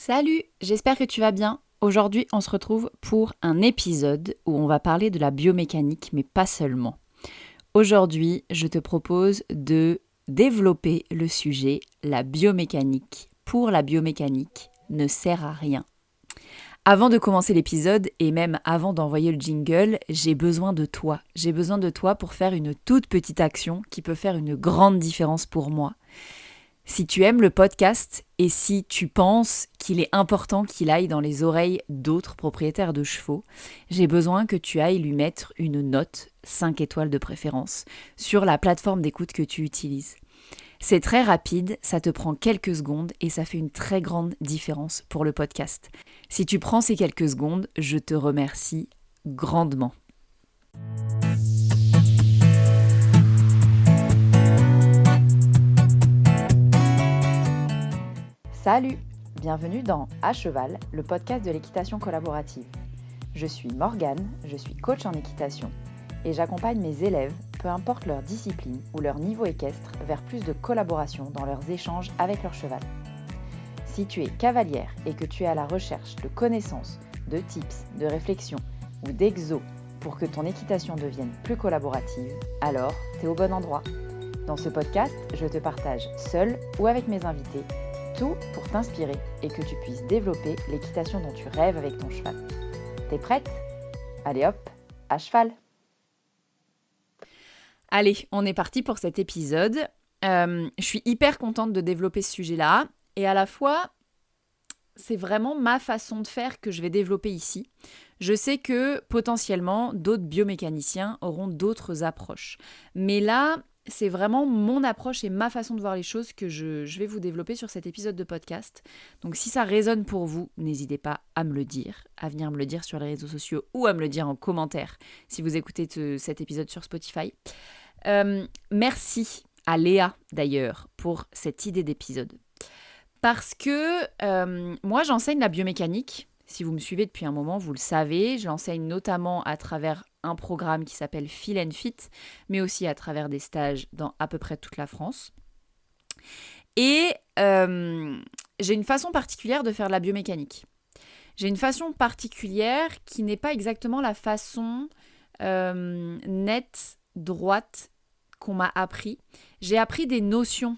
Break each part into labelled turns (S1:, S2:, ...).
S1: Salut, j'espère que tu vas bien. Aujourd'hui, on se retrouve pour un épisode où on va parler de la biomécanique, mais pas seulement. Aujourd'hui, je te propose de développer le sujet la biomécanique. Pour la biomécanique ne sert à rien. Avant de commencer l'épisode et même avant d'envoyer le jingle, j'ai besoin de toi. J'ai besoin de toi pour faire une toute petite action qui peut faire une grande différence pour moi. Si tu aimes le podcast et si tu penses qu'il est important qu'il aille dans les oreilles d'autres propriétaires de chevaux, j'ai besoin que tu ailles lui mettre une note, 5 étoiles de préférence, sur la plateforme d'écoute que tu utilises. C'est très rapide, ça te prend quelques secondes et ça fait une très grande différence pour le podcast. Si tu prends ces quelques secondes, je te remercie grandement. Salut, bienvenue dans À Cheval, le podcast de l'équitation collaborative. Je suis Morgane, je suis coach en équitation et j'accompagne mes élèves, peu importe leur discipline ou leur niveau équestre, vers plus de collaboration dans leurs échanges avec leur cheval. Si tu es cavalière et que tu es à la recherche de connaissances, de tips, de réflexions ou d'exos pour que ton équitation devienne plus collaborative, alors t'es au bon endroit. Dans ce podcast, je te partage seule ou avec mes invités tout pour t'inspirer et que tu puisses développer l'équitation dont tu rêves avec ton cheval. T'es prête ? Allez hop, à cheval ! Allez, on est parti pour cet épisode. Je suis hyper contente de développer ce sujet-là. Et à la fois, c'est vraiment ma façon de faire que je vais développer ici. Je sais que potentiellement, d'autres biomécaniciens auront d'autres approches. Mais là, c'est vraiment mon approche et ma façon de voir les choses que je vais vous développer sur cet épisode de podcast. Donc si ça résonne pour vous, n'hésitez pas à me le dire, à venir me le dire sur les réseaux sociaux ou à me le dire en commentaire si vous écoutez cet épisode sur Spotify. Merci à Léa d'ailleurs pour cette idée d'épisode. Parce que moi j'enseigne la biomécanique. Si vous me suivez depuis un moment, vous le savez. Je l'enseigne notamment à travers un programme qui s'appelle Feel and Fit, mais aussi à travers des stages dans à peu près toute la France. Et j'ai une façon particulière de faire de la biomécanique. J'ai une façon particulière qui n'est pas exactement la façon nette, droite qu'on m'a appris. J'ai appris des notions.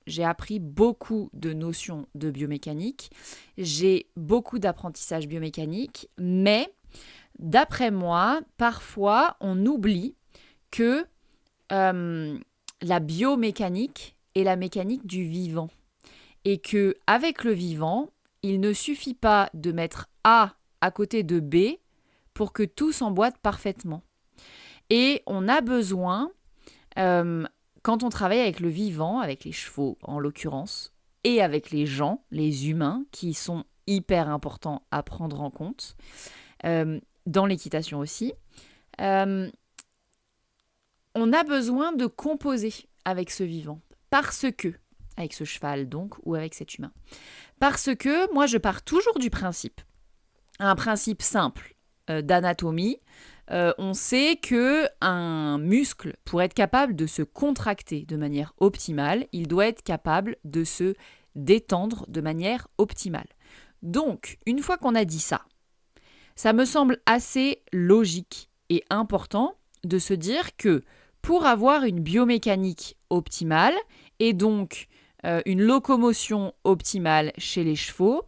S1: J'ai appris beaucoup de notions de biomécanique. J'ai beaucoup d'apprentissage biomécanique, mais d'après moi, parfois, on oublie que la biomécanique est la mécanique du vivant. Et qu'avec le vivant, il ne suffit pas de mettre A à côté de B pour que tout s'emboîte parfaitement. Et on a besoin, quand on travaille avec le vivant, avec les chevaux en l'occurrence, et avec les gens, les humains, qui sont hyper importants à prendre en compte, dans l'équitation aussi, on a besoin de composer avec ce vivant. Parce que, avec ce cheval donc, ou avec cet humain. Parce que moi je pars toujours du principe, un principe simple d'anatomie. On sait qu'un muscle, pour être capable de se contracter de manière optimale, il doit être capable de se détendre de manière optimale. Donc, une fois qu'on a dit ça, ça me semble assez logique et important de se dire que pour avoir une biomécanique optimale et donc une locomotion optimale chez les chevaux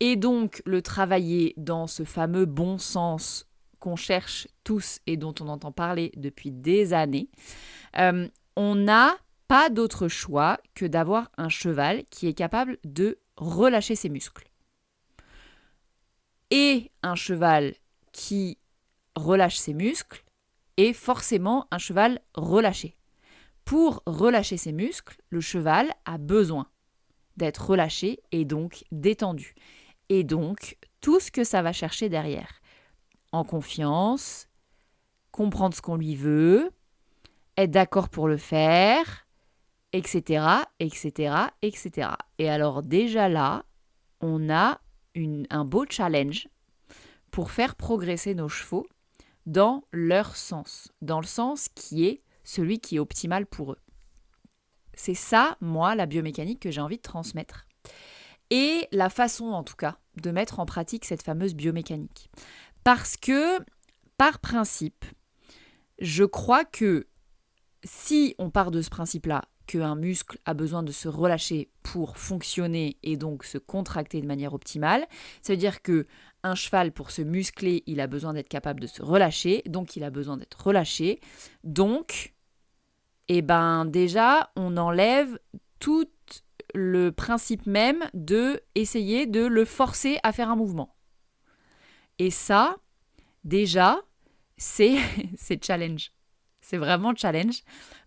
S1: et donc le travailler dans ce fameux bon sens qu'on cherche tous et dont on entend parler depuis des années, on n'a pas d'autre choix que d'avoir un cheval qui est capable de relâcher ses muscles. Et un cheval qui relâche ses muscles est forcément un cheval relâché. Pour relâcher ses muscles, le cheval a besoin d'être relâché et donc détendu. Et donc, tout ce que ça va chercher derrière. En confiance, comprendre ce qu'on lui veut, être d'accord pour le faire, etc., etc., etc. Et alors déjà là, on a un beau challenge pour faire progresser nos chevaux dans leur sens, dans le sens qui est celui qui est optimal pour eux. C'est ça, moi, la biomécanique que j'ai envie de transmettre. et la façon en tout cas de mettre en pratique cette fameuse biomécanique. Parce que, par principe, je crois que si on part de ce principe-là, qu'un muscle a besoin de se relâcher pour fonctionner et donc se contracter de manière optimale, ça veut dire que un cheval, pour se muscler, il a besoin d'être capable de se relâcher, donc il a besoin d'être relâché. Donc, déjà, on enlève tout le principe même de essayer de le forcer à faire un mouvement. Et ça, déjà, c'est challenge. C'est vraiment challenge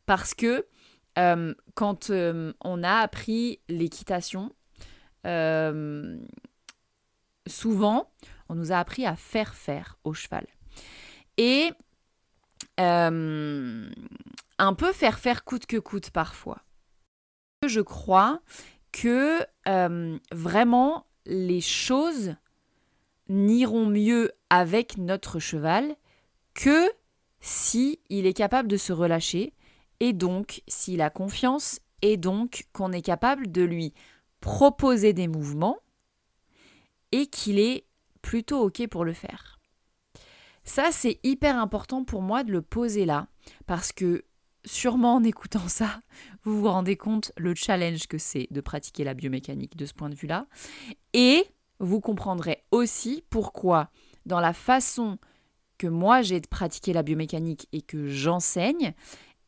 S1: parce que quand on a appris l'équitation, souvent, on nous a appris à faire au cheval. Et un peu faire coûte que coûte parfois. Je crois que vraiment les choses n'iront mieux avec notre cheval que si il est capable de se relâcher et donc s'il a confiance et donc qu'on est capable de lui proposer des mouvements et qu'il est plutôt OK pour le faire. Ça, c'est hyper important pour moi de le poser là parce que sûrement en écoutant ça, vous vous rendez compte le challenge que c'est de pratiquer la biomécanique de ce point de vue-là. Et vous comprendrez aussi pourquoi, dans la façon que moi j'ai de pratiquer la biomécanique et que j'enseigne,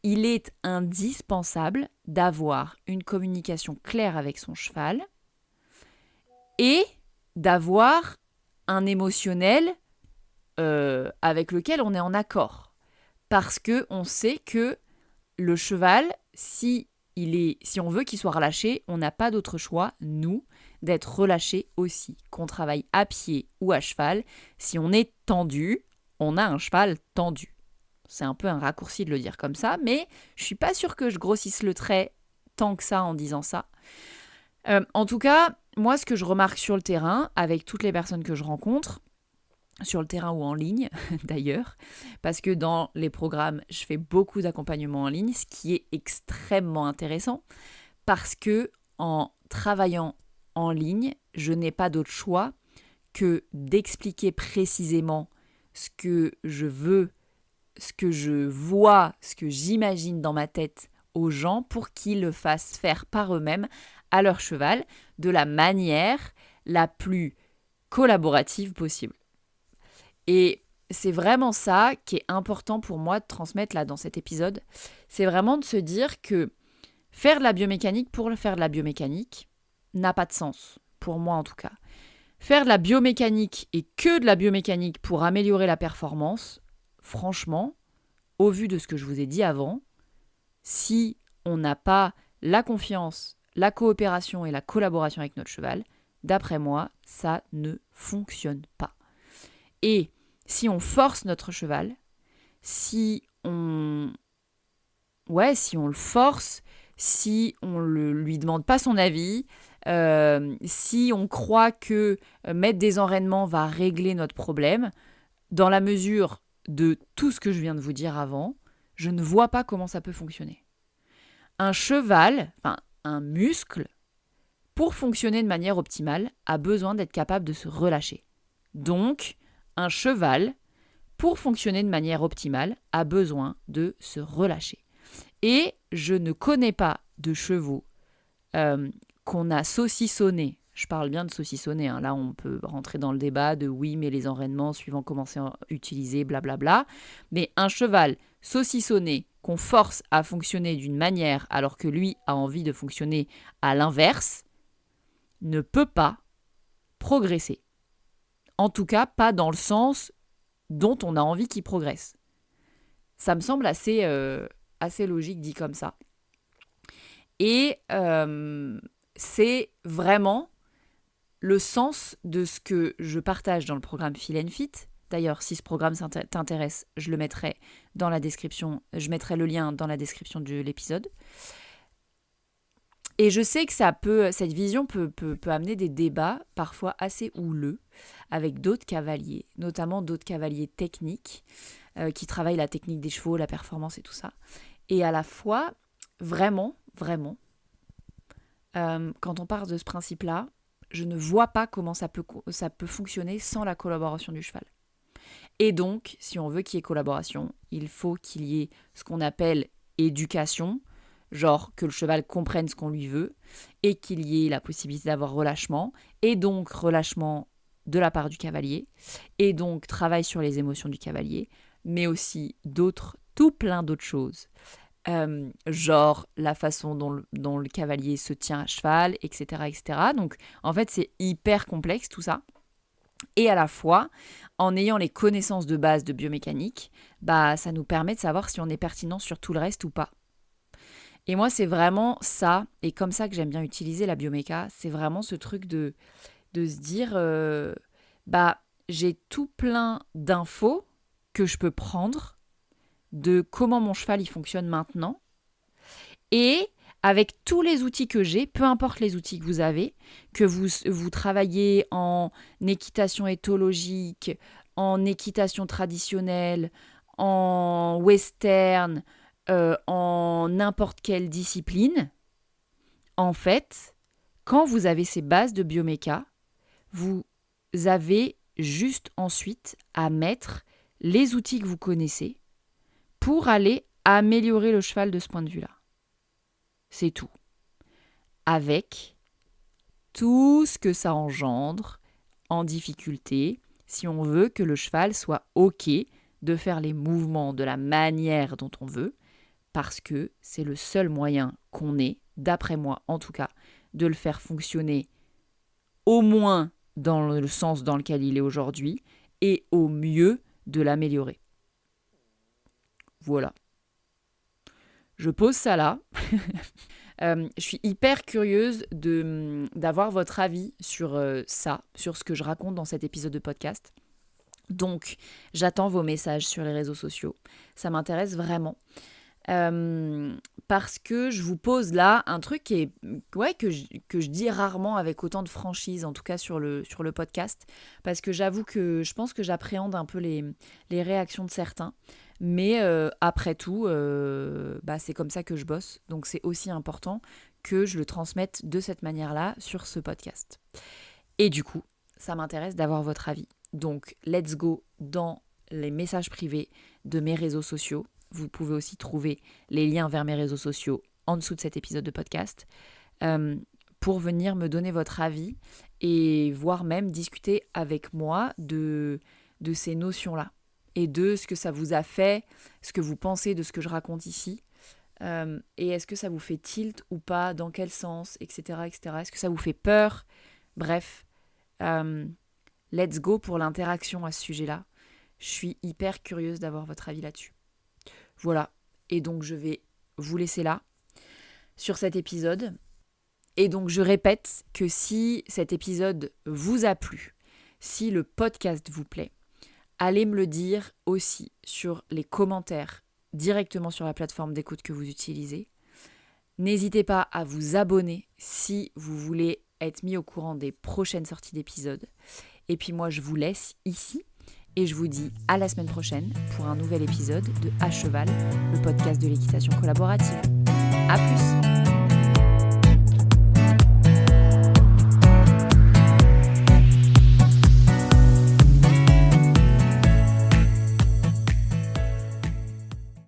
S1: il est indispensable d'avoir une communication claire avec son cheval et d'avoir un émotionnel avec lequel on est en accord. Parce qu'on sait que le cheval, si on veut qu'il soit relâché, on n'a pas d'autre choix, nous, d'être relâché aussi. Qu'on travaille à pied ou à cheval, si on est tendu, on a un cheval tendu. C'est un peu un raccourci de le dire comme ça, mais je suis pas sûre que je grossisse le trait tant que ça en disant ça. En tout cas, moi, ce que je remarque sur le terrain, avec toutes les personnes que je rencontre, sur le terrain ou en ligne d'ailleurs, parce que dans les programmes, je fais beaucoup d'accompagnement en ligne, ce qui est extrêmement intéressant, parce que en travaillant en ligne, je n'ai pas d'autre choix que d'expliquer précisément ce que je veux, ce que je vois, ce que j'imagine dans ma tête aux gens pour qu'ils le fassent faire par eux-mêmes à leur cheval de la manière la plus collaborative possible. Et c'est vraiment ça qui est important pour moi de transmettre là dans cet épisode. C'est vraiment de se dire que faire de la biomécanique pour faire de la biomécanique n'a pas de sens, pour moi en tout cas. Faire de la biomécanique et que de la biomécanique pour améliorer la performance, franchement, au vu de ce que je vous ai dit avant, si on n'a pas la confiance, la coopération et la collaboration avec notre cheval, d'après moi, ça ne fonctionne pas. Et si on force notre cheval, si on le force, si on ne lui demande pas son avis, si on croit que mettre des enraînements va régler notre problème, dans la mesure de tout ce que je viens de vous dire avant, je ne vois pas comment ça peut fonctionner. Un cheval, un muscle, pour fonctionner de manière optimale, a besoin d'être capable de se relâcher. Donc, un cheval, pour fonctionner de manière optimale, a besoin de se relâcher. Et je ne connais pas de chevaux qu'on a saucissonnés. Je parle bien de saucissonner. Là, on peut rentrer dans le débat de oui, mais les enraînements suivant comment c'est utilisé, blablabla. Mais un cheval saucissonné qu'on force à fonctionner d'une manière alors que lui a envie de fonctionner à l'inverse ne peut pas progresser. En tout cas, pas dans le sens dont on a envie qu'il progresse. Ça me semble assez logique dit comme ça. Et c'est vraiment le sens de ce que je partage dans le programme Feel and Fit. D'ailleurs, si ce programme t'intéresse, je le mettrai dans la description. Je mettrai le lien dans la description de l'épisode. Et je sais que cette vision peut amener des débats parfois assez houleux avec d'autres cavaliers, notamment d'autres cavaliers techniques qui travaillent la technique des chevaux, la performance et tout ça. Et à la fois, vraiment, quand on part de ce principe-là, je ne vois pas comment ça peut fonctionner sans la collaboration du cheval. Et donc, si on veut qu'il y ait collaboration, il faut qu'il y ait ce qu'on appelle éducation, genre que le cheval comprenne ce qu'on lui veut, et qu'il y ait la possibilité d'avoir relâchement, et donc relâchement de la part du cavalier, et donc travail sur les émotions du cavalier, mais aussi tout plein d'autres choses. Genre la façon dont le cavalier se tient à cheval, etc., etc. Donc, en fait, c'est hyper complexe tout ça. Et à la fois, en ayant les connaissances de base de biomécanique, ça nous permet de savoir si on est pertinent sur tout le reste ou pas. Et moi, c'est vraiment ça, et comme ça que j'aime bien utiliser la bioméca, c'est vraiment ce truc de se dire, j'ai tout plein d'infos que je peux prendre de comment mon cheval il fonctionne maintenant, et avec tous les outils que j'ai, peu importe les outils que vous avez, que vous travaillez en équitation éthologique, en équitation traditionnelle, en western, en n'importe quelle discipline, en fait, quand vous avez ces bases de bioméca, vous avez juste ensuite à mettre les outils que vous connaissez pour aller améliorer le cheval de ce point de vue-là. C'est tout. Avec tout ce que ça engendre en difficulté, si on veut que le cheval soit OK de faire les mouvements de la manière dont on veut, parce que c'est le seul moyen qu'on ait, d'après moi en tout cas, de le faire fonctionner au moins dans le sens dans lequel il est aujourd'hui et au mieux de l'améliorer. Voilà. Je pose ça là. Je suis hyper curieuse d'avoir votre avis sur ça, sur ce que je raconte dans cet épisode de podcast. Donc, j'attends vos messages sur les réseaux sociaux. Ça m'intéresse vraiment. Parce que je vous pose là un truc que je dis rarement avec autant de franchise, en tout cas sur le podcast, parce que j'avoue que je pense que j'appréhende un peu les réactions de certains. Mais après tout, c'est comme ça que je bosse. Donc c'est aussi important que je le transmette de cette manière-là sur ce podcast. Et du coup, ça m'intéresse d'avoir votre avis. Donc let's go dans les messages privés de mes réseaux sociaux. Vous pouvez aussi trouver les liens vers mes réseaux sociaux en dessous de cet épisode de podcast pour venir me donner votre avis et voire même discuter avec moi de ces notions-là. Et de ce que ça vous a fait, ce que vous pensez de ce que je raconte ici. Et est-ce que ça vous fait tilt ou pas, dans quel sens, etc. etc. Est-ce que ça vous fait peur ? Bref, let's go pour l'interaction à ce sujet-là. Je suis hyper curieuse d'avoir votre avis là-dessus. Voilà, et donc je vais vous laisser là, sur cet épisode. Et donc je répète que si cet épisode vous a plu, si le podcast vous plaît, allez me le dire aussi sur les commentaires directement sur la plateforme d'écoute que vous utilisez. N'hésitez pas à vous abonner si vous voulez être mis au courant des prochaines sorties d'épisodes. Et puis moi, je vous laisse ici et je vous dis à la semaine prochaine pour un nouvel épisode de À Cheval, le podcast de l'équitation collaborative. À plus!